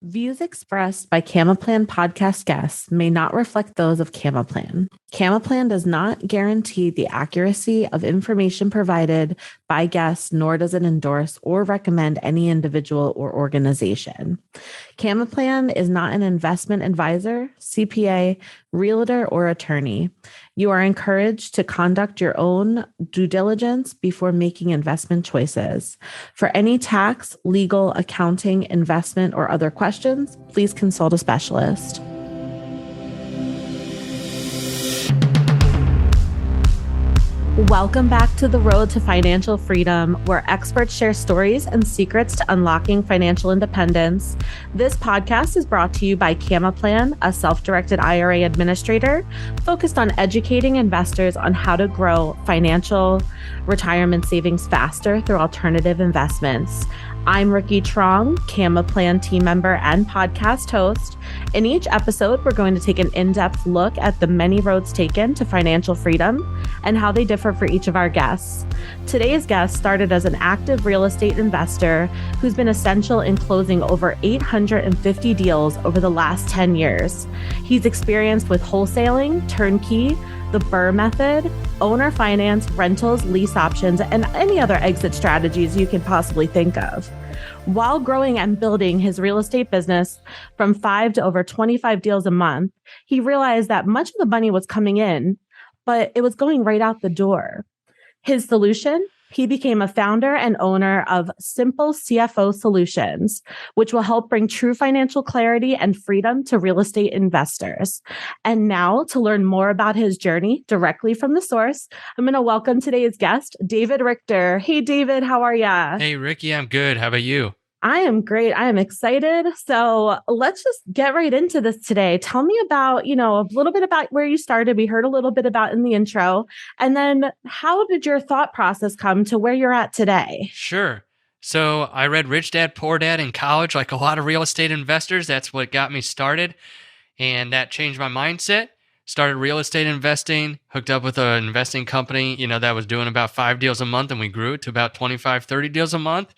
Views expressed by CamaPlan podcast guests may not reflect those of CamaPlan. CamaPlan does not guarantee the accuracy of information provided by guests, nor does it endorse or recommend any individual or organization. CamaPlan is not an investment advisor, CPA, realtor, or attorney. You are encouraged to conduct your own due diligence before making investment choices. For any tax, legal, accounting, investment, or other questions, please consult a specialist. Welcome back to the road to financial freedom, where experts share stories and secrets to unlocking financial independence. This podcast is brought to you by CamaPlan, a self-directed IRA administrator focused on educating investors on how to grow financial retirement savings faster through alternative investments. I'm Ricky Trong, CamaPlan team member and podcast host. In each episode, we're going to take an in-depth look at the many roads taken to financial freedom and how they differ for each of our guests. Today's guest started as an active real estate investor who's been essential in closing over 850 deals over the last 10 years. He's experienced with wholesaling, turnkey, the BRRRR method, owner finance, rentals, lease options, and any other exit strategies you can possibly think of. While growing and building his real estate business from 5 to over 25 deals a month, he realized that much of the money was coming in, but it was going right out the door. His solution? He became a founder and owner of SimpleCFO Solutions, which will help bring true financial clarity and freedom to real estate investors. And now, to learn more about his journey directly from the source, I'm going to welcome today's guest, David Richter. Hey, David, how are ya? Hey, Ricky, I'm good. How about you? I am great. I am excited. So let's just get right into this today. Tell me about, a little bit about where you started. We heard a little bit about in the intro. And then how did your thought process come to where you're at today? Sure. So I read Rich Dad, Poor Dad in college, like a lot of real estate investors. That's what got me started. And that changed my mindset. Started real estate investing, hooked up with an investing company, that was doing about 5 deals a month. And we grew it to about 25, 30 deals a month.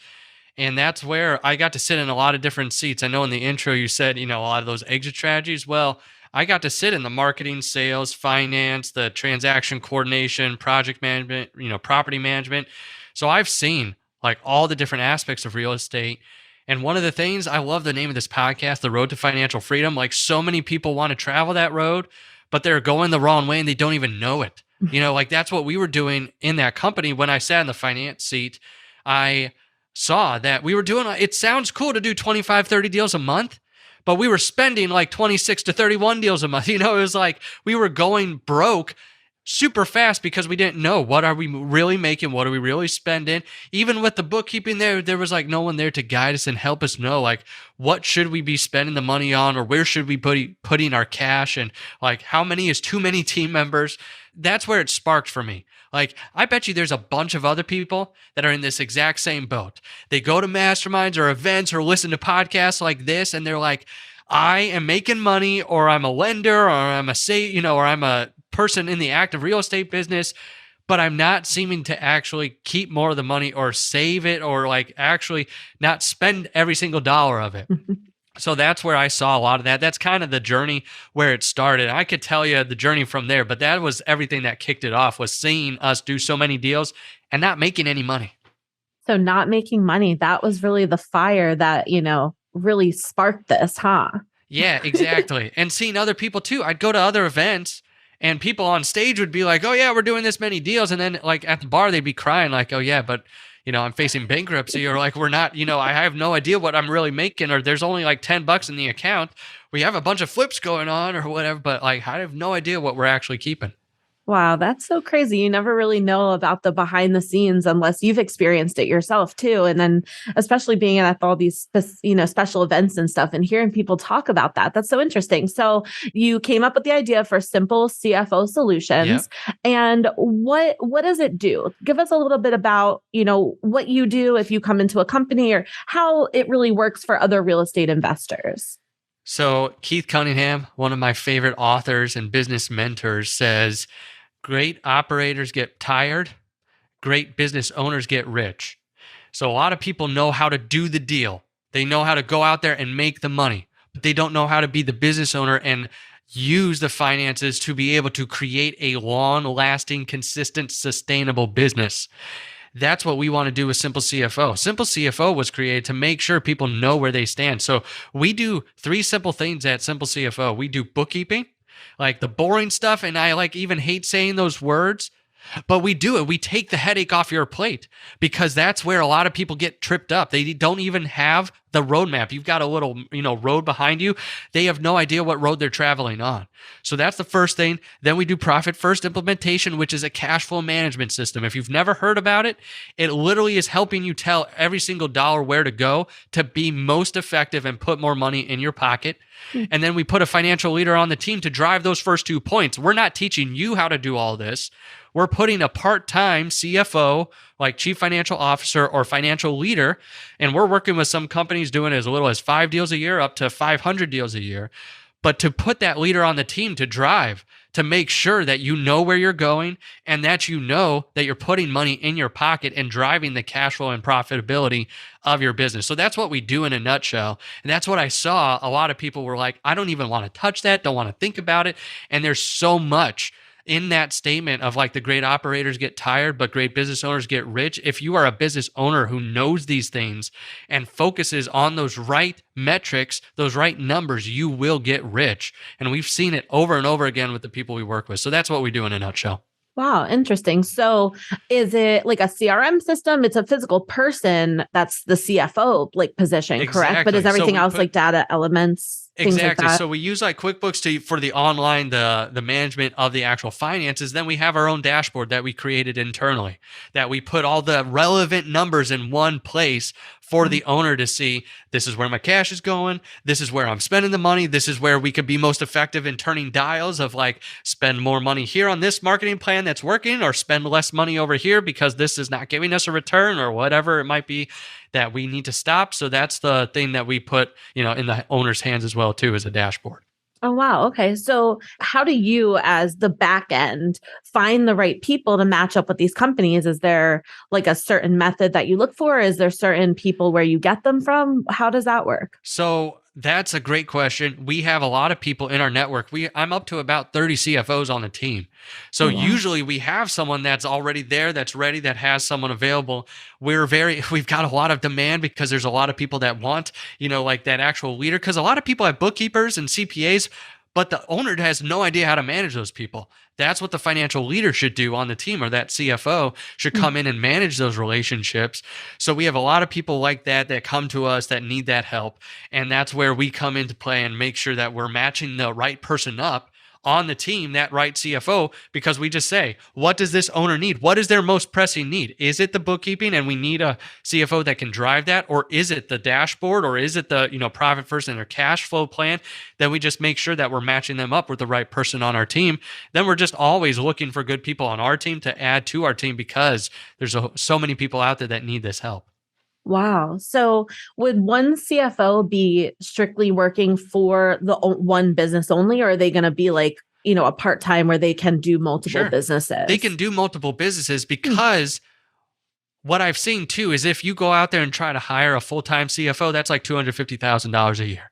And that's where I got to sit in a lot of different seats. I know in the intro you said, a lot of those exit strategies. Well, I got to sit in the marketing, sales, finance, the transaction coordination, project management, property management. So I've seen like all the different aspects of real estate. And one of the things, I love the name of this podcast, The Road to Financial Freedom. Like so many people want to travel that road, but they're going the wrong way and they don't even know it. Like that's what we were doing in that company. When I sat in the finance seat, I saw that we were doing, it sounds cool to do 25, 30 deals a month, but we were spending like 26 to 31 deals a month. It was like we were going broke super fast because we didn't know what are we really making, what are we really spending. Even with the bookkeeping there was like no one there to guide us and help us know like what should we be spending the money on, or where should we putting our cash, and like how many is too many team members. That's where it sparked for me. Like, I bet you there's a bunch of other people that are in this exact same boat. They go to masterminds or events or listen to podcasts like this, and they're like, I am making money, or I'm a lender, or I'm or I'm a person in the active real estate business, but I'm not seeming to actually keep more of the money or save it, or like actually not spend every single dollar of it. So that's where I saw a lot of that. That's kind of the journey where it started. I could tell you the journey from there, but that was everything that kicked it off, was seeing us do so many deals and not making any money. So not making money, that was really the fire that, really sparked this, huh? Yeah, exactly. And seeing other people too. I'd go to other events and people on stage would be like, oh yeah, we're doing this many deals. And then like at the bar, they'd be crying like, oh yeah, but I'm facing bankruptcy, or like we're not, I have no idea what I'm really making, or there's only like $10 in the account. We have a bunch of flips going on or whatever, but like I have no idea what we're actually keeping. Wow, that's so crazy. You never really know about the behind the scenes unless you've experienced it yourself too. And then especially being at all these, special events and stuff and hearing people talk about that. That's so interesting. So you came up with the idea for SimpleCFO Solutions. Yep. And what does it do? Give us a little bit about, what you do if you come into a company, or how it really works for other real estate investors. So Keith Cunningham, one of my favorite authors and business mentors, says, great operators get tired, great business owners get rich. So a lot of people know how to do the deal. They know how to go out there and make the money, but they don't know how to be the business owner and use the finances to be able to create a long-lasting, consistent, sustainable business. That's what we want to do with SimpleCFO. SimpleCFO was created to make sure people know where they stand. So we do 3 simple things at SimpleCFO. We do bookkeeping, like the boring stuff, and I even hate saying those words, but we do it. We take the headache off your plate, because that's where a lot of people get tripped up. They don't even have the roadmap. You've got a little, road behind you. They have no idea what road they're traveling on. So that's the first thing. Then we do Profit First Implementation, which is a cash flow management system. If you've never heard about it, it literally is helping you tell every single dollar where to go to be most effective and put more money in your pocket. And then we put a financial leader on the team to drive those first 2 points. We're not teaching you how to do all this. We're putting a part-time CFO, like chief financial officer or financial leader, and we're working with some companies doing as little as 5 deals a year up to 500 deals a year. But to put that leader on the team to drive, to make sure that you know where you're going and that you know that you're putting money in your pocket and driving the cash flow and profitability of your business. So that's what we do in a nutshell. And that's what I saw. A lot of people were like, I don't even want to touch that, don't want to think about it. And there's so much in that statement of the great operators get tired, but great business owners get rich. If you are a business owner who knows these things and focuses on those right metrics, those right numbers, you will get rich. And we've seen it over and over again with the people we work with. So that's what we do in a nutshell. Wow, interesting. So is it like a CRM system? It's a physical person that's the CFO position, correct? Exactly. But is everything else data elements? Exactly. So we use QuickBooks for the online, the management of the actual finances. Then we have our own dashboard that we created internally, that we put all the relevant numbers in one place for the owner to see. This is where my cash is going. This is where I'm spending the money. This is where we could be most effective in turning dials of spend more money here on this marketing plan that's working, or spend less money over here because this is not giving us a return, or whatever it might be that we need to stop. So that's the thing that we put, in the owner's hands as well too, as a dashboard. Oh, wow. Okay. So how do you, as the back end, find the right people to match up with these companies? Is there a certain method that you look for? Is there certain people where you get them from? How does that work? So that's a great question. We have a lot of people in our network. I'm up to about 30 CFOs on the team. So usually we have someone that's already there, that's ready, that has someone available. We've got a lot of demand because there's a lot of people that want, that actual leader. Because a lot of people have bookkeepers and CPAs, but the owner has no idea how to manage those people. That's what the financial leader should do on the team, or that CFO should come in and manage those relationships. So we have a lot of people like that come to us that need that help. And that's where we come into play and make sure that we're matching the right person up on the team, that right CFO, because we just say, what does this owner need? What is their most pressing need? Is it the bookkeeping and we need a CFO that can drive that? Or is it the dashboard? Or is it the, profit first and their cash flow plan? Then we just make sure that we're matching them up with the right person on our team. Then we're just always looking for good people on our team to add to our team, because there's so many people out there that need this help. Wow. So would one CFO be strictly working for the one business only, or are they going to be a part-time where they can do multiple businesses? They can do multiple businesses, because what I've seen too is if you go out there and try to hire a full-time CFO, that's $250,000 a year,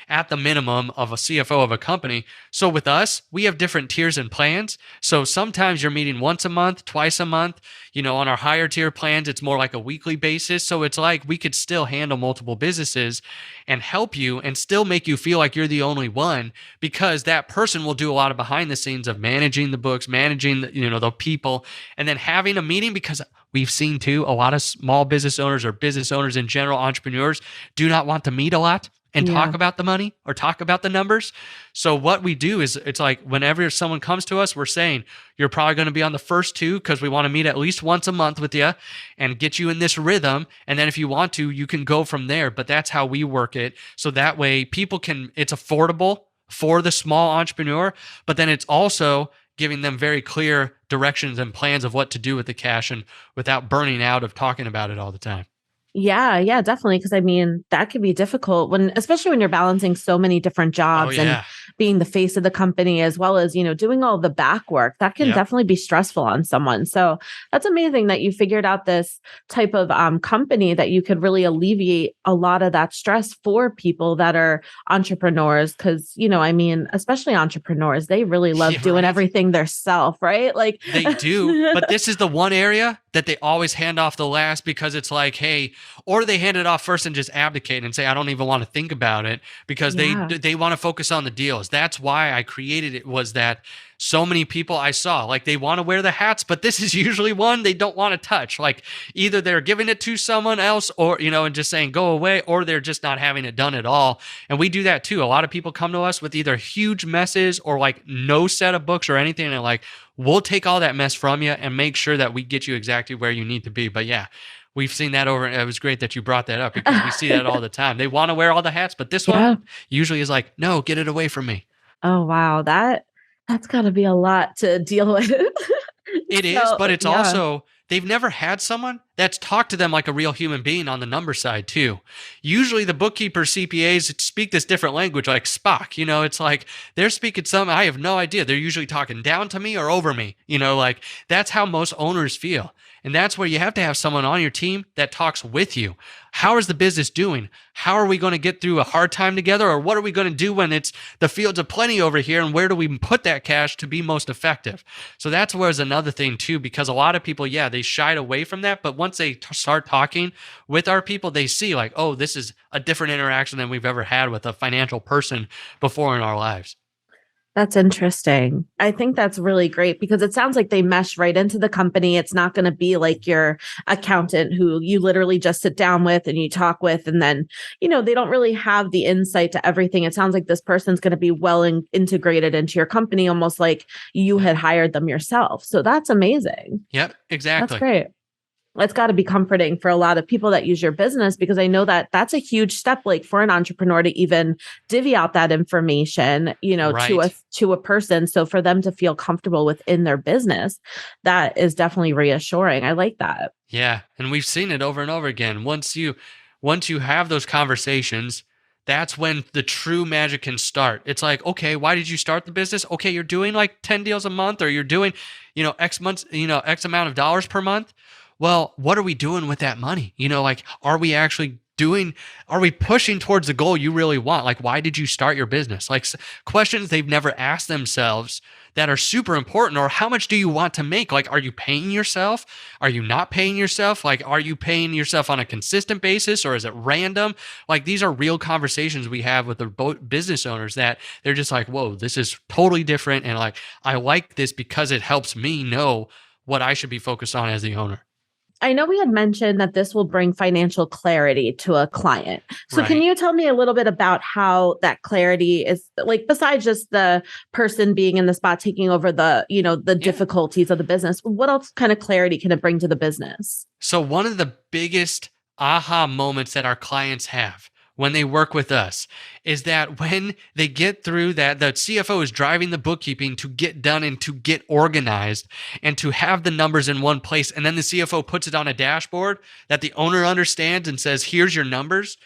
at the minimum of a CFO of a company. So with us, we have different tiers and plans. So sometimes you're meeting once a month, twice a month. On our higher tier plans, it's more like a weekly basis. So it's we could still handle multiple businesses and help you and still make you feel like you're the only one, because that person will do a lot of behind the scenes of managing the books, managing the people, and then having a meeting, because we've seen too, a lot of small business owners or business owners in general, entrepreneurs, do not want to meet a lot and talk about the money or talk about the numbers. So what we do is, it's whenever someone comes to us, we're saying, you're probably going to be on the first 2, because we want to meet at least once a month with you and get you in this rhythm. And then if you want to, you can go from there. But that's how we work it. So that way it's affordable for the small entrepreneur, but then it's also giving them very clear directions and plans of what to do with the cash, and without burning out of talking about it all the time. Yeah, definitely. Because that could be difficult especially when you're balancing so many different jobs and being the face of the company, as well as, doing all the back work, that can Yep. definitely be stressful on someone. So that's amazing that you figured out this type of company that you could really alleviate a lot of that stress for people that are entrepreneurs. Cause, especially entrepreneurs, they really love Yeah, doing right. everything themselves, right? Like, They do, but this is the one area that they always hand off the last because it's like, hey, or they hand it off first and just abdicate and say, I don't even want to think about it because yeah. they want to focus on the deals. That's why I created it, was that so many people I saw, like, they want to wear the hats, but this is usually one they don't want to touch. Like, either they're giving it to someone else or, and just saying go away, or they're just not having it done at all. And we do that too. A lot of people come to us with either huge messes or like no set of books or anything. And they're like, we'll take all that mess from you and make sure that we get you exactly where you need to be. But yeah, we've seen that over. It was great that you brought that up because we see that all the time. They want to wear all the hats, but this Yeah. one usually is like, no, get it away from me. Oh, wow. That's got to be a lot to deal with. It is, So, but it's yeah. also, they've never had someone that's talked to them like a real human being on the number side too. Usually the bookkeepers, CPAs speak this different language like Spock. It's like they're speaking something I have no idea. They're usually talking down to me or over me. Like that's how most owners feel. And that's where you have to have someone on your team that talks with you. How is the business doing? How are we going to get through a hard time together? Or what are we going to do when it's the fields of plenty over here? And where do we put that cash to be most effective? So that's where's another thing too, because a lot of people, yeah, they shied away from that. But once they start talking with our people, they see like, oh, this is a different interaction than we've ever had with a financial person before in our lives. That's interesting. I think that's really great because it sounds like they mesh right into the company. It's not going to be like your accountant who you literally just sit down with and you talk with, and then, they don't really have the insight to everything. It sounds like this person's going to be well integrated into your company, almost like you had hired them yourself. So that's amazing. Yep, exactly. That's great. It's got to be comforting for a lot of people that use your business, because I know that that's a huge step, like for an entrepreneur to even divvy out that information, Right. to a person. So for them to feel comfortable within their business, that is definitely reassuring. I like that. Yeah, and we've seen it over and over again. Once you have those conversations, that's when the true magic can start. It's like, okay, why did you start the business? Okay, you're doing like 10 deals a month, or you're doing, X months, X amount of dollars per month. Well, what are we doing with that money? Like, are we pushing towards the goal you really want? Like, why did you start your business? Like questions they've never asked themselves that are super important. Or how much do you want to make? Like, are you paying yourself? Are you not paying yourself? Like, are you paying yourself on a consistent basis, or is it random? Like, these are real conversations we have with the business owners that they're just like, whoa, this is totally different. And like, I like this because it helps me know what I should be focused on as the owner. I know we had mentioned that this will bring financial clarity to a client. So can Right. you tell me a little bit about how that clarity is, like, besides just the person being in the spot taking over the, the Yeah. difficulties of the business, what else kind of clarity can it bring to the business? So one of the biggest aha moments that our clients have when they work with us is that when they get through that, the CFO is driving the bookkeeping to get done and to get organized and to have the numbers in one place. And then the CFO puts it on a dashboard that the owner understands and says, here's your numbers.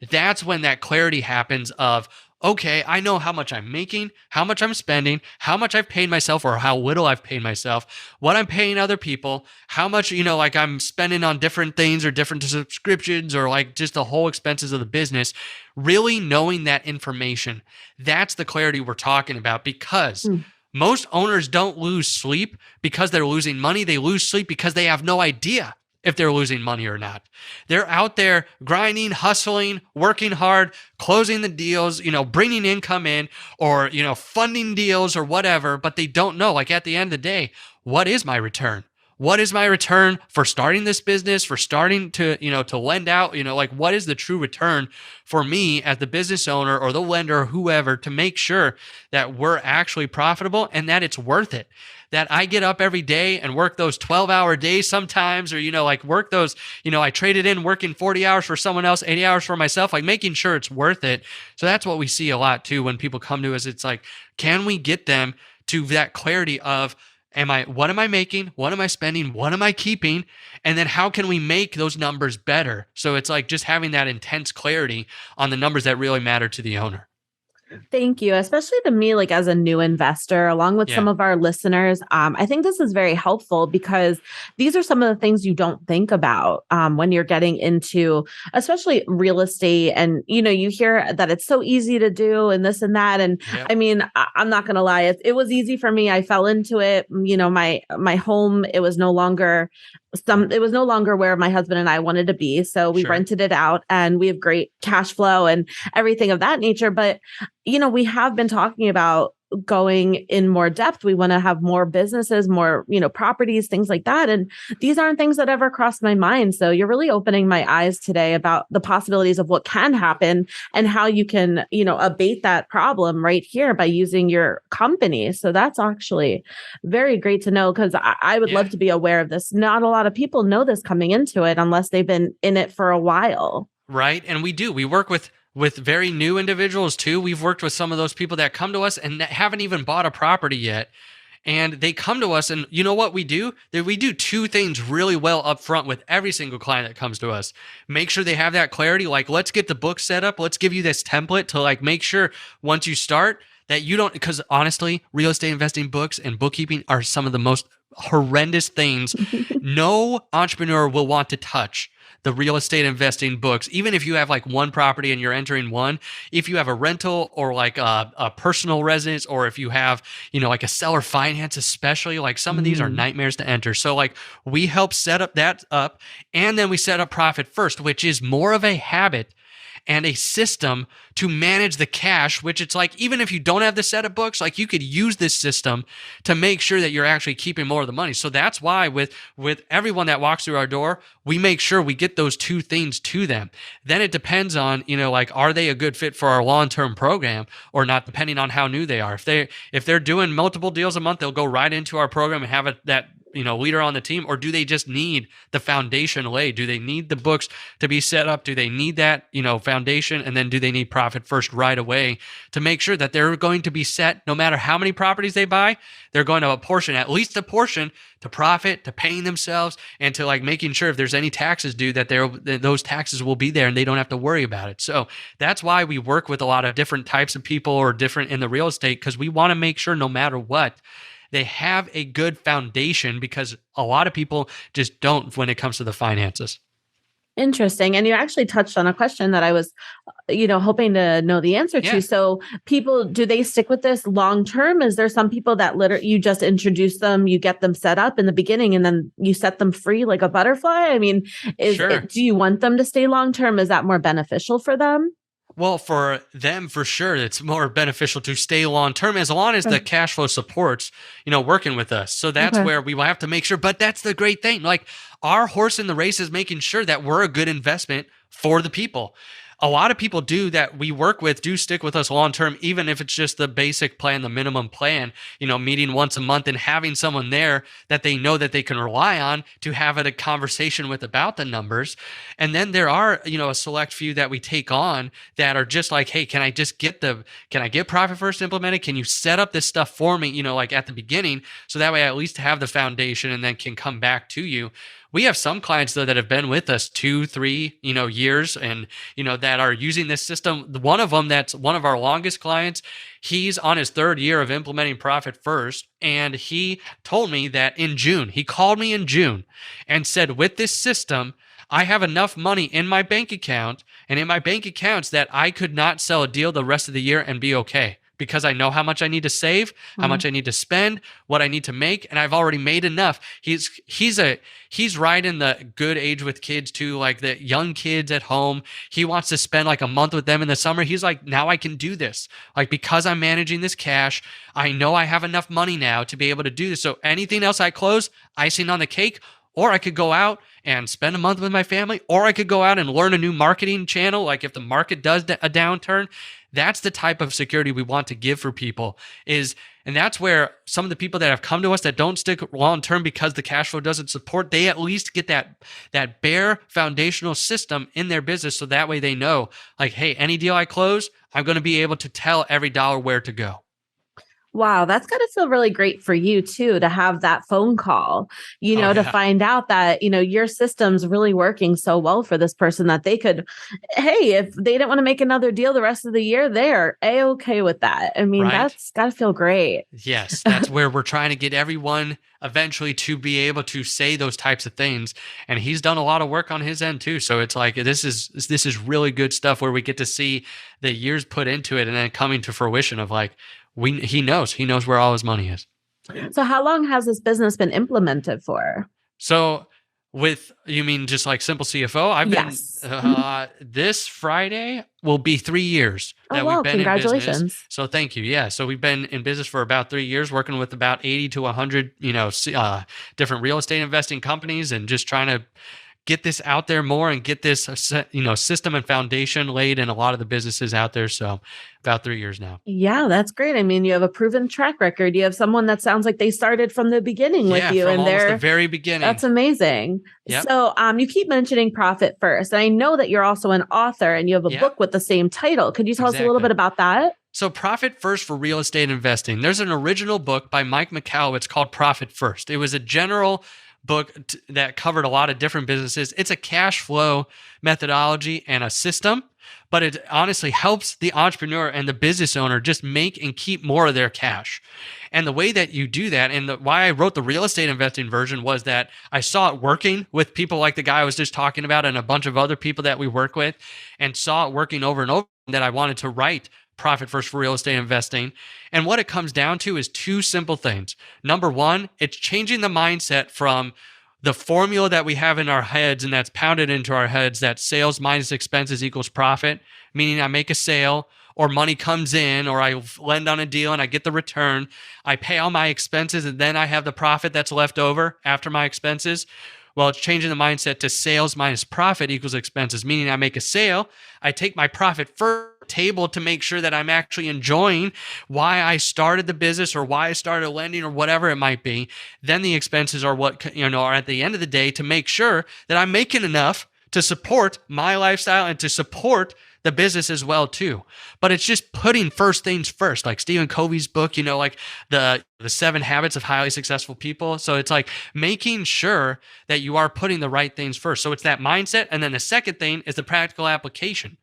That's when that clarity happens of, okay, I know how much I'm making, how much I'm spending, how much I've paid myself or how little I've paid myself, what I'm paying other people, how much, like I'm spending on different things or different subscriptions or like just the whole expenses of the business. Really knowing that information, that's the clarity we're talking about, because most owners don't lose sleep because they're losing money. They lose sleep because they have no idea if they're losing money or not. They're out there grinding, hustling, working hard, closing the deals, bringing income in, or, funding deals or whatever, but they don't know, like, at the end of the day, what is my return? What is my return for starting this business, for starting to, to lend out, like, what is the true return for me as the business owner or the lender or whoever, to make sure that we're actually profitable and that it's worth it. That I get up every day and work those 12-hour days sometimes, or, like, work those, I traded in working 40 hours for someone else, 80 hours for myself, like making sure it's worth it. So that's what we see a lot too when people come to us. It's like, can we get them to that clarity of, what am I making? What am I spending? What am I keeping? And then how can we make those numbers better? So it's like just having that intense clarity on the numbers that really matter to the owner. Thank you, especially to me, like as a new investor, along with some Yeah, of our listeners. I think this is very helpful because these are some of the things you don't think about when you're getting into, especially real estate. And you hear that it's so easy to do, and this and that. And yeah, I mean, I'm not gonna lie, it was easy for me. I fell into it. My home, it was no longer where my husband and I wanted to be. So we sure. rented it out, and we have great cash flow and everything of that nature. But we have been talking about going in more depth. We want to have more businesses, more, properties, things like that. And these aren't things that ever crossed my mind. So you're really opening my eyes today about the possibilities of what can happen and how you can, abate that problem right here by using your company. So that's actually very great to know, because I would Yeah. love to be aware of this. Not a lot of people know this coming into it unless they've been in it for a while. Right. And we do. We work with very new individuals too. We've worked with some of those people that come to us and that haven't even bought a property yet. And they come to us, and you know what we do? That we do two things really well up front with every single client that comes to us. Make sure they have that clarity. Like, let's get the book set up. Let's give you this template to like make sure once you start that you don't, because honestly, real estate investing books and bookkeeping are some of the most horrendous things no entrepreneur will want to touch. The real estate investing books, even if you have like one property and you're entering one, if you have a rental or like a personal residence, or if you have, like a seller finance, especially, like some of these are Mm. nightmares to enter. So like we help set up that up, and then we set up Profit First, which is more of a habit and a system to manage the cash, which it's like, even if you don't have the set of books, like you could use this system to make sure that you're actually keeping more of the money. So that's why with everyone that walks through our door, we make sure we get those two things to them. Then it depends on, like, are they a good fit for our long-term program or not, depending on how new they are. If they're doing multiple deals a month, they'll go right into our program and have that leader on the team, or do they just need the foundation laid? Do they need the books to be set up? Do they need that, foundation? And then do they need Profit First right away to make sure that they're going to be set no matter how many properties they buy? They're going to apportion at least a portion to profit, to paying themselves, and to like making sure if there's any taxes due that those taxes will be there and they don't have to worry about it. So that's why we work with a lot of different types of people or different in the real estate, because we want to make sure no matter what, they have a good foundation, because a lot of people just don't when it comes to the finances. Interesting. And you actually touched on a question that I was, hoping to know the answer to. Yeah. So people, do they stick with this long term? Is there some people that literally you just introduce them, you get them set up in the beginning, and then you set them free like a butterfly? I mean, Sure. do you want them to stay long term? Is that more beneficial for them? Well, for them, for sure, it's more beneficial to stay long term as long as the Okay. cash flow supports, working with us. So that's Okay. where we will have to make sure. But that's the great thing. Like, our horse in the race is making sure that we're a good investment for the people. A lot of people do that we work with do stick with us long term, even if it's just the basic plan, the minimum plan, meeting once a month and having someone there that they know that they can rely on to have a conversation with about the numbers. And then there are, a select few that we take on that are just like, hey, can I get Profit First implemented? Can you set up this stuff for me, like at the beginning, so that way I at least have the foundation and then can come back to you. We have some clients though that have been with us 2-3 years, and that are using this system. One of them, that's one of our longest clients, he's on his third year of implementing Profit First, and he told me that in June, he called me in June and said, with this system, I have enough money in my bank account and in my bank accounts that I could not sell a deal the rest of the year and be okay, because I know how much I need to save, how much I need to spend, what I need to make, and I've already made enough. He's right in the good age with kids too, like the young kids at home. He wants to spend like a month with them in the summer. He's like, now I can do this. Like, because I'm managing this cash, I know I have enough money now to be able to do this. So anything else I close, icing on the cake. Or I could go out and spend a month with my family, or I could go out and learn a new marketing channel. Like if the market does a downturn, that's the type of security we want to give for people and that's where some of the people that have come to us that don't stick long term because the cash flow doesn't support, they at least get that bare foundational system in their business. So that way they know, like, hey, any deal I close, I'm going to be able to tell every dollar where to go. Wow, that's got to feel really great for you too, to have that phone call, Oh to yeah. find out that, your system's really working so well for this person that they could, hey, if they didn't want to make another deal the rest of the year, they're A-okay with that. I mean, Right? that's got to feel great. Yes, that's where we're trying to get everyone eventually to be able to say those types of things. And he's done a lot of work on his end too. So it's like this is really good stuff where we get to see the years put into it and then coming to fruition of like he knows where all his money is. So how long has this business been implemented for? So with you mean just like Simple CFO, I've been Yes. Mhm. this Friday will be 3 years Oh, that we've wow. been in business. Congratulations. So thank you. Yeah, so we've been in business for about 3 years, working with about 80 to 100, different real estate investing companies, and just trying to get this out there more and get this system and foundation laid in a lot of the businesses out there. So about 3 years now. Yeah, that's great. I mean, you have a proven track record. You have someone that sounds like they started from the beginning with Yeah, you, from and almost the very beginning. that's amazing. Yep. So, you keep mentioning profit first, and I know that you're also an author and you have a Yep. book with the same title. Could you tell us a little Exactly. bit about that? So, Profit First for Real Estate Investing. There's an original book by Mike McCallowitz called Profit First. It was a general book that covered a lot of different businesses. It's a cash flow methodology and a system, but it honestly helps the entrepreneur and the business owner just make and keep more of their cash. And the way that you do that, and why I wrote the real estate investing version, was that I saw it working with people like the guy I was just talking about and a bunch of other people that we work with, and saw it working over and over, that I wanted to write Profit First for Real Estate Investing. And what it comes down to is two simple things. Number one, it's changing the mindset from the formula that we have in our heads and that's pounded into our heads, that sales minus expenses equals profit, meaning I make a sale or money comes in or I lend on a deal and I get the return. I pay all my expenses and then I have the profit that's left over after my expenses. Well, it's changing the mindset to sales minus profit equals expenses, meaning I make a sale, I take my profit first table to make sure that I'm actually enjoying why I started the business or why I started lending or whatever it might be. Then the expenses are what, are at the end of the day to make sure that I'm making enough to support my lifestyle and to support the business as well too. But it's just putting first things first, like Stephen Covey's book, like the 7 Habits of Highly Successful People. So it's like making sure that you are putting the right things first. So it's that mindset. And then the second thing is the practical application.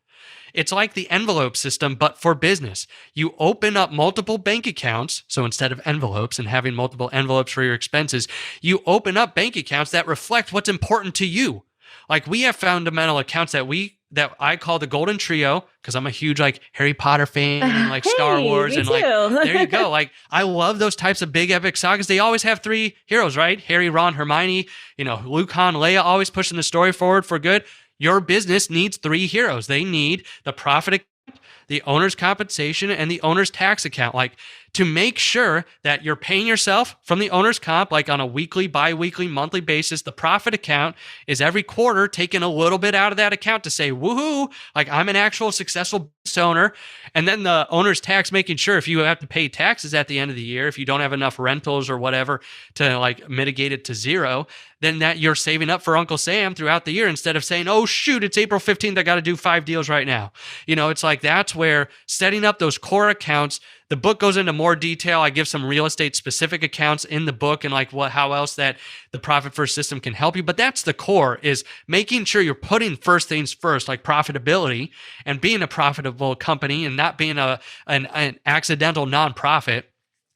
It's like the envelope system, but for business. You open up multiple bank accounts. So instead of envelopes and having multiple envelopes for your expenses, you open up bank accounts that reflect what's important to you. Like we have fundamental accounts that I call the Golden Trio, because I'm a huge like Harry Potter fan and like Star Wars, me and like too. there you go. Like I love those types of big epic sagas. They always have 3 heroes, right? Harry, Ron, Hermione, Luke, Han, Leia, always pushing the story forward for good. Your business needs 3 heroes. They need the profit account, the owner's compensation, and the owner's tax account. Like to make sure that you're paying yourself from the owner's comp, like on a weekly, bi-weekly, monthly basis. The profit account is every quarter taking a little bit out of that account to say, woohoo, like I'm an actual successful business owner. And then the owner's tax, making sure if you have to pay taxes at the end of the year, if you don't have enough rentals or whatever to like mitigate it to 0, then that you're saving up for Uncle Sam throughout the year instead of saying, oh shoot, it's April 15th, I got to do 5 deals right now. It's like that's where setting up those core accounts. The book goes into more detail. I give some real estate specific accounts in the book and like how else that the Profit First system can help you. But that's the core, is making sure you're putting first things first, like profitability and being a profitable company and not being an accidental nonprofit.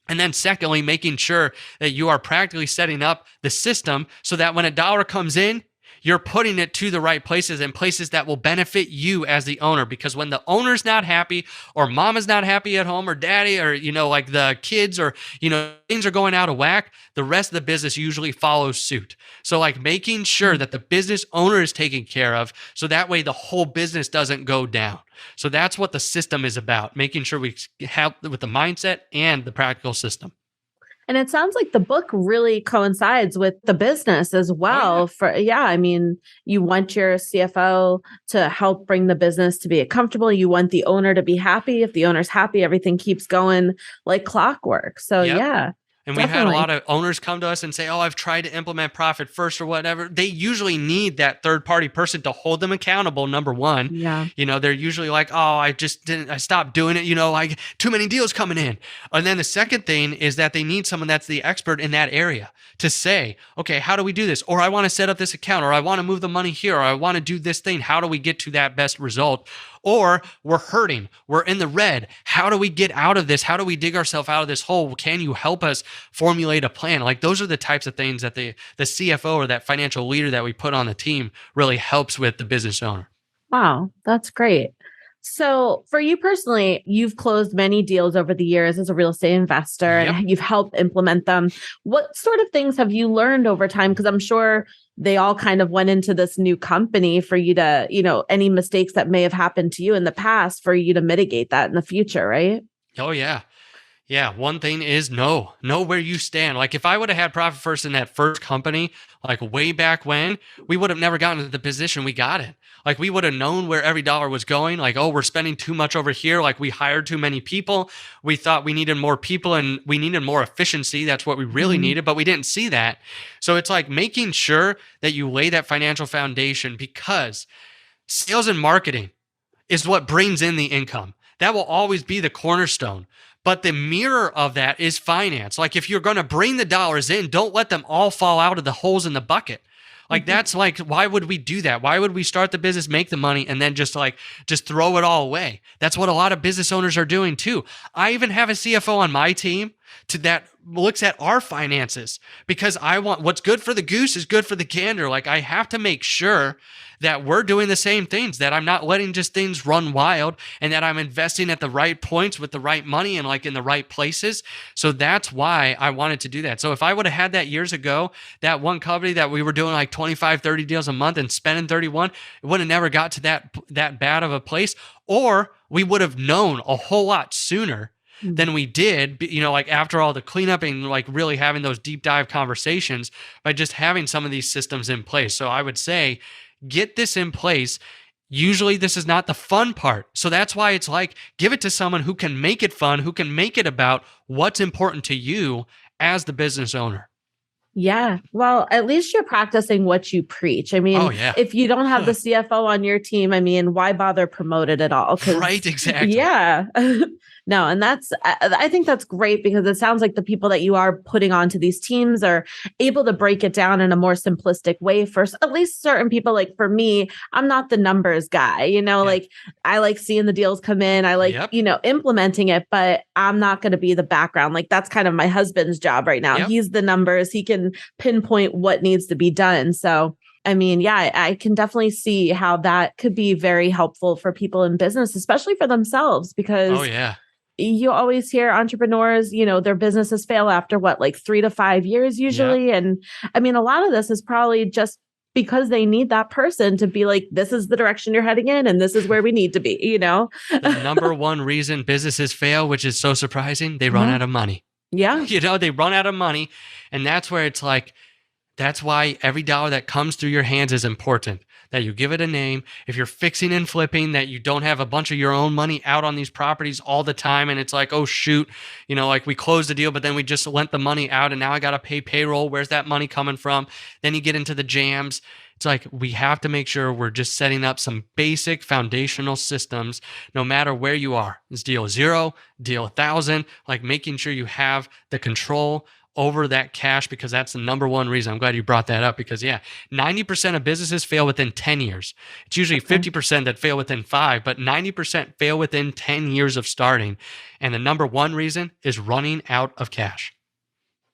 And then secondly, making sure that you are practically setting up the system so that when a dollar comes in, you're putting it to the right places and places that will benefit you as the owner. Because when the owner's not happy or mama's not happy at home or daddy or, like the kids or, things are going out of whack, the rest of the business usually follows suit. So like making sure that the business owner is taken care of so that way the whole business doesn't go down. So that's what the system is about, making sure we help with the mindset and the practical system. And it sounds like the book really coincides with the business as well. Oh, yeah. I mean, you want your CFO to help bring the business to be comfortable. You want the owner to be happy. If the owner's happy, everything keeps going like clockwork. So Yep. yeah. And we've had a Definitely. lot of owners come to us and say, oh, I've tried to implement profit first or whatever. They usually need that third party person to hold them accountable. Number one, Yeah. they're usually like, oh, I stopped doing it. Like too many deals coming in. And then the second thing is that they need someone that's the expert in that area to say, okay, how do we do this? Or I want to set up this account, or I want to move the money here, or I want to do this thing. How do we get to that best result? Or we're hurting, we're in the red. How do we get out of this? How do we dig ourselves out of this hole? Can you help us formulate a plan? Like those are the types of things that the CFO or that financial leader that we put on the team really helps with the business owner. Wow, that's great. So, for you personally, you've closed many deals over the years as a real estate investor Yep. and you've helped implement them. What sort of things have you learned over time? Because I'm sure they all kind of went into this new company for you to, any mistakes that may have happened to you in the past for you to mitigate that in the future, right? Oh, yeah. Yeah, one thing is know where you stand. Like if I would have had profit first in that first company, like way back when, we would have never gotten to the position we got in. Like we would have known where every dollar was going. Like, oh, we're spending too much over here. Like we hired too many people. We thought we needed more people and we needed more efficiency. That's what we really needed, but we didn't see that. So it's like making sure that you lay that financial foundation, because sales and marketing is what brings in the income. That will always be the cornerstone. But the mirror of that is finance. Like if you're going to bring the dollars in, don't let them all fall out of the holes in the bucket. Like that's like, why would we do that? Why would we start the business, make the money, and then just throw it all away? That's what a lot of business owners are doing too. I even have a CFO on my team that looks at our finances, because I want what's good for the goose is good for the gander. Like I have to make sure that we're doing the same things, that I'm not letting just things run wild, and that I'm investing at the right points with the right money and like in the right places. So that's why I wanted to do that. So if I would have had that years ago, that one company that we were doing like 25, 30 deals a month and spending 31, it would have never got to that bad of a place, or we would have known a whole lot sooner than we did, like after all the cleanup and like really having those deep dive conversations by just having some of these systems in place. So I would say, get this in place. Usually this is not the fun part. So that's why it's like, give it to someone who can make it fun, who can make it about what's important to you as the business owner. Yeah. Well, at least you're practicing what you preach. I mean, Oh, yeah. if you don't have the CFO on your team, I mean, why bother promote it at all? Right, exactly. Yeah. No, and I think that's great, because it sounds like the people that you are putting onto these teams are able to break it down in a more simplistic way for at least certain people. Like for me, I'm not the numbers guy, like I like seeing the deals come in. I like, implementing it, but I'm not going to be the background. Like that's kind of my husband's job right now. Yep. He's the numbers. He can pinpoint what needs to be done. So I mean, yeah, I can definitely see how that could be very helpful for people in business, especially for themselves, because oh yeah, you always hear entrepreneurs, their businesses fail after like 3 to 5 years usually. Yep. And I mean, a lot of this is probably just because they need that person to be like, this is the direction you're heading in and this is where we need to be, The number one reason businesses fail, which is so surprising, they run out of money. Yeah. They run out of money. And that's where it's like, that's why every dollar that comes through your hands is important, that you give it a name. If you're fixing and flipping, that you don't have a bunch of your own money out on these properties all the time. And it's like, oh, shoot, like we closed the deal, but then we just lent the money out and now I got to pay payroll. Where's that money coming from? Then you get into the jams. It's like, we have to make sure we're just setting up some basic foundational systems, no matter where you are. It's deal 0, deal 1,000, like making sure you have the control over that cash, because that's the number one reason. I'm glad you brought that up, because 90% of businesses fail within 10 years. It's usually 50% that fail within 5, but 90% fail within 10 years of starting. And the number one reason is running out of cash.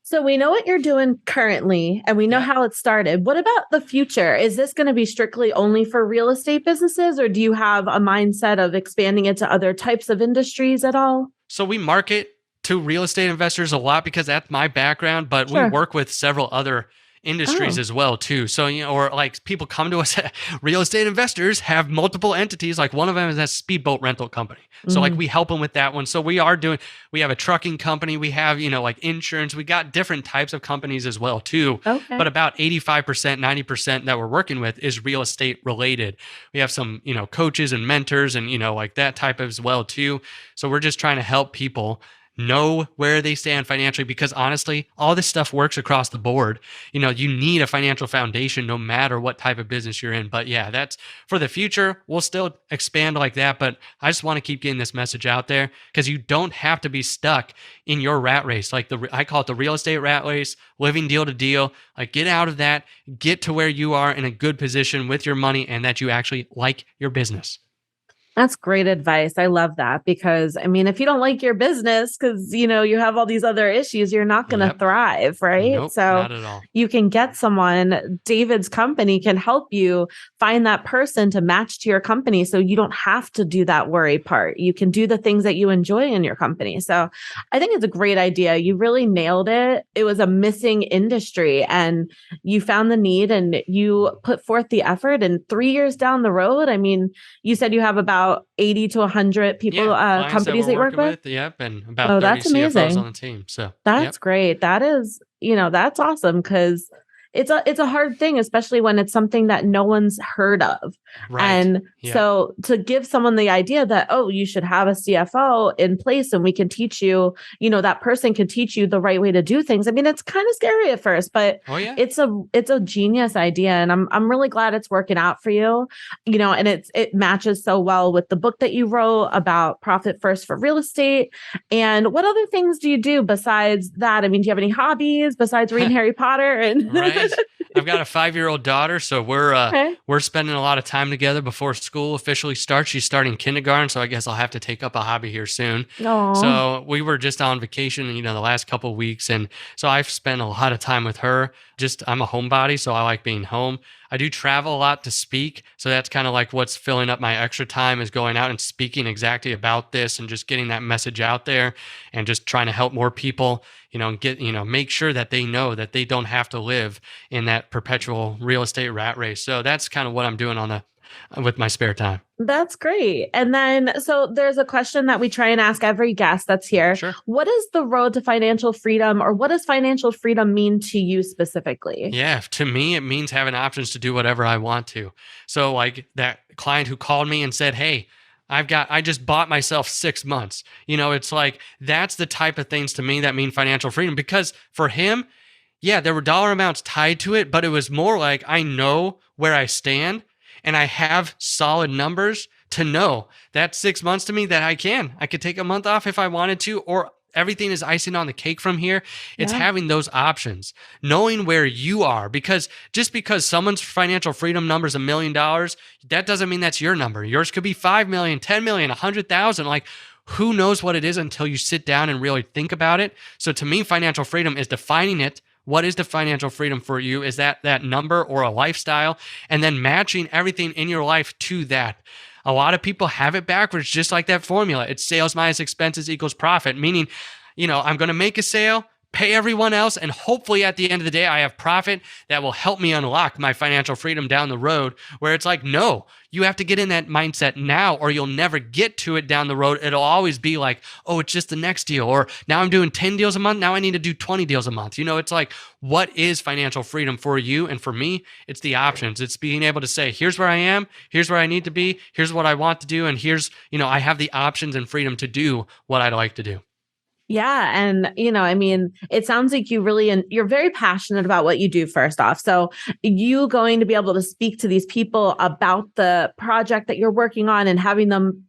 So we know what you're doing currently and we know how it started. What about the future? Is this going to be strictly only for real estate businesses, or do you have a mindset of expanding it to other types of industries at all? So we market to real estate investors a lot because that's my background, but we work with several other industries as well too. So, or like people come to us, real estate investors have multiple entities. Like one of them is a speedboat rental company. So like we help them with that one. So we have a trucking company. We have, like insurance. We got different types of companies as well too. Okay. But about 85%, 90% that we're working with is real estate related. We have some, coaches and mentors and, like that type as well too. So we're just trying to help people know where they stand financially, because honestly, all this stuff works across the board. You need a financial foundation no matter what type of business you're in. But yeah, that's for the future. We'll still expand like that, but I just want to keep getting this message out there, because you don't have to be stuck in your rat race. Like I call it the real estate rat race, living deal to deal. Like, get out of that, get to where you are in a good position with your money and that you actually like your business. That's great advice. I love that, because I mean, if you don't like your business, because you have all these other issues, you're not going to thrive, right? Nope, so not at all. You can get someone. David's company can help you find that person to match to your company, so you don't have to do that worry part. You can do the things that you enjoy in your company. So I think it's a great idea. You really nailed it. It was a missing industry, and you found the need, and you put forth the effort. And 3 years down the road, I mean, you said you have about 80 to 100 people, companies that you work with. Yep. And about 30 that's amazing. CFOs on the team. So that's great. That is, that's awesome, because it's a hard thing, especially when it's something that no one's heard of. Right. And so to give someone the idea that, oh, you should have a CFO in place and we can teach you, that person can teach you the right way to do things. I mean, it's kind of scary at first, but it's a genius idea. And I'm really glad it's working out for you, and it matches so well with the book that you wrote about profit first for real estate. And what other things do you do besides that? I mean, do you have any hobbies besides reading Harry Potter? And Right. I've got a 5-year-old daughter, so we're spending a lot of time together before school officially starts. She's starting kindergarten, so I guess I'll have to take up a hobby here soon. Aww. So we were just on vacation, the last couple of weeks, and so I've spent a lot of time with her. I'm a homebody, so I like being home. I do travel a lot to speak, so that's kind of like what's filling up my extra time, is going out and speaking exactly about this and just getting that message out there and just trying to help more people, and get, make sure that they know that they don't have to live in that perpetual real estate rat race. So that's kind of what I'm doing with my spare time. That's great. And then, so there's a question that we try and ask every guest that's here. Sure. What is the road to financial freedom, or what does financial freedom mean to you specifically? Yeah, to me, it means having options to do whatever I want to. So like that client who called me and said, hey, I just bought myself 6 months. It's like, that's the type of things to me that mean financial freedom, because for him, yeah, there were dollar amounts tied to it, but it was more like, I know where I stand and I have solid numbers to know that 6 months to me that I could take a month off if I wanted to, or everything is icing on the cake from here. It's having those options, knowing where you are, because just because someone's financial freedom number is $1 million, that doesn't mean that's your number. Yours could be 5 million, 10 million, 100,000. Like, who knows what it is until you sit down and really think about it. So to me, financial freedom is defining it. What is the financial freedom for you? Is that number or a lifestyle? And then matching everything in your life to that. A lot of people have it backwards, just like that formula. It's sales minus expenses equals profit, meaning, I'm going to make a sale, pay everyone else, and hopefully at the end of the day, I have profit that will help me unlock my financial freedom down the road, where it's like, no, you have to get in that mindset now, or you'll never get to it down the road. It'll always be like, oh, it's just the next deal, or now I'm doing 10 deals a month. Now I need to do 20 deals a month. It's like, what is financial freedom for you? And for me, it's the options. It's being able to say, here's where I am, here's where I need to be, here's what I want to do, and here's, I have the options and freedom to do what I'd like to do. Yeah. And, I mean, it sounds like you're very passionate about what you do, first off. So you going to be able to speak to these people about the project that you're working on and having them,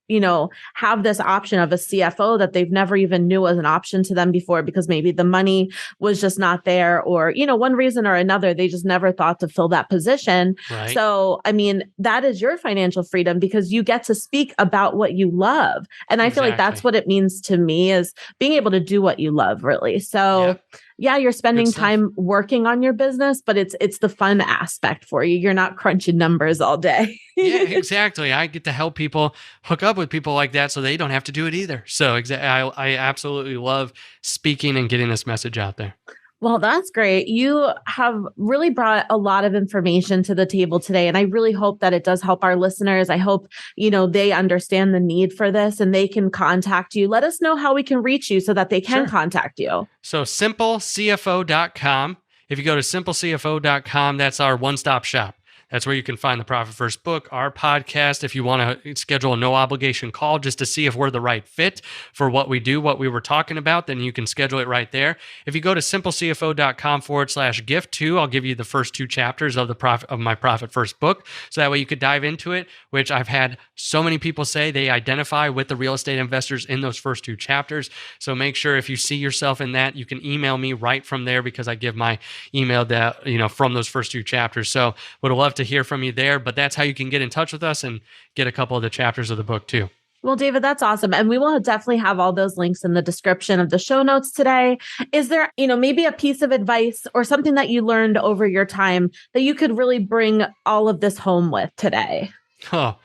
have this option of a CFO that they've never even knew was an option to them before, because maybe the money was just not there, or, one reason or another, they just never thought to fill that position. Right. So, I mean, that is your financial freedom, because you get to speak about what you love. And I feel like that's what it means to me, is being able to do what you love, really. So yeah, you're spending time working on your business, but it's the fun aspect for you. You're not crunching numbers all day. Yeah, exactly. I get to help people hook up with people like that so they don't have to do it either. So I absolutely love speaking and getting this message out there. Well, that's great. You have really brought a lot of information to the table today, and I really hope that it does help our listeners. I hope, they understand the need for this and they can contact you. Let us know how we can reach you so that they can contact you. So SimpleCFO.com. If you go to SimpleCFO.com, that's our one-stop shop. That's where you can find the Profit First book, our podcast. If you want to schedule a no obligation call just to see if we're the right fit for what we do, what we were talking about, then you can schedule it right there. If you go to simplecfo.com/gift too, I'll give you the first 2 chapters of my Profit First book. So that way you could dive into it, which I've had so many people say they identify with the real estate investors in those first 2 chapters. So make sure if you see yourself in that, you can email me right from there, because I give my email that, from those first 2 chapters. So would love to hear from you there, but that's how you can get in touch with us and get a couple of the chapters of the book too. Well, David, that's awesome. And we will definitely have all those links in the description of the show notes today. Is there, maybe a piece of advice or something that you learned over your time that you could really bring all of this home with today? Oh,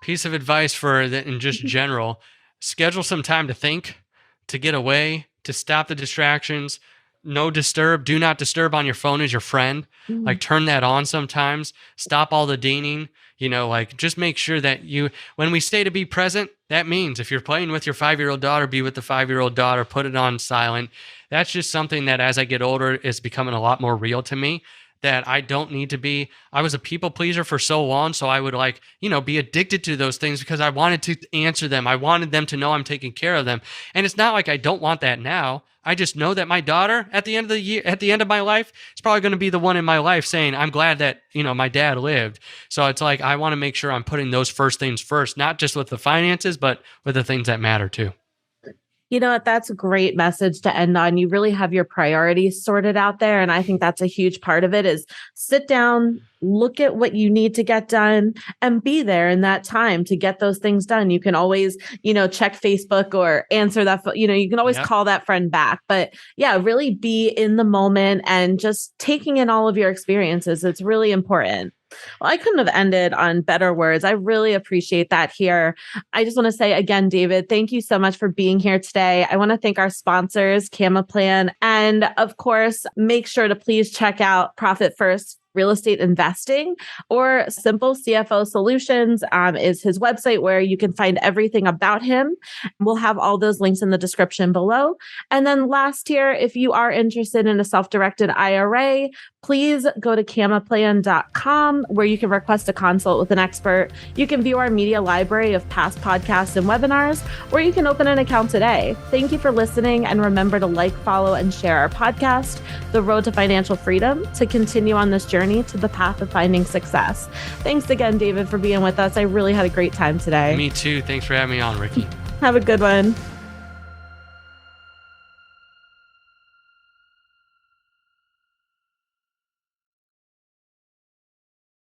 piece of advice for that in just general, schedule some time to think, to get away, to stop the distractions. No disturb, do not disturb on your phone as your friend. Like turn that on sometimes. Stop all the dinging, just make sure that when we say to be present, that means if you're playing with your 5-year-old daughter, be with the 5-year-old daughter, put it on silent. That's just something that as I get older is becoming a lot more real to me, that I don't need to be. I was a people pleaser for so long. So I would be addicted to those things because I wanted to answer them. I wanted them to know I'm taking care of them. And it's not like I don't want that now. I just know that my daughter at the end of the year, at the end of my life, is probably going to be the one in my life saying, I'm glad that, my dad lived. So it's like, I want to make sure I'm putting those first things first, not just with the finances, but with the things that matter too. You know what? That's a great message to end on. You really have your priorities sorted out there. And I think that's a huge part of it is sit down, look at what you need to get done and be there in that time to get those things done. You can always, check Facebook or answer that, you can always call that friend back. But yeah, really be in the moment and just taking in all of your experiences. It's really important. Well, I couldn't have ended on better words. I really appreciate that here. I just want to say again, David, thank you so much for being here today. I want to thank our sponsors, CamaPlan, and of course, make sure to please check out Profit First Real Estate Investing, or SimpleCFO Solutions is his website where you can find everything about him. We'll have all those links in the description below. And then last here, if you are interested in a self-directed IRA, please go to CamaPlan.com where you can request a consult with an expert. You can view our media library of past podcasts and webinars, or you can open an account today. Thank you for listening, and remember to like, follow, and share our podcast, The Road to Financial Freedom, to continue on this journey to the path of finding success. Thanks again, David, for being with us. I really had a great time today. Me too. Thanks for having me on, Ricky. Have a good one.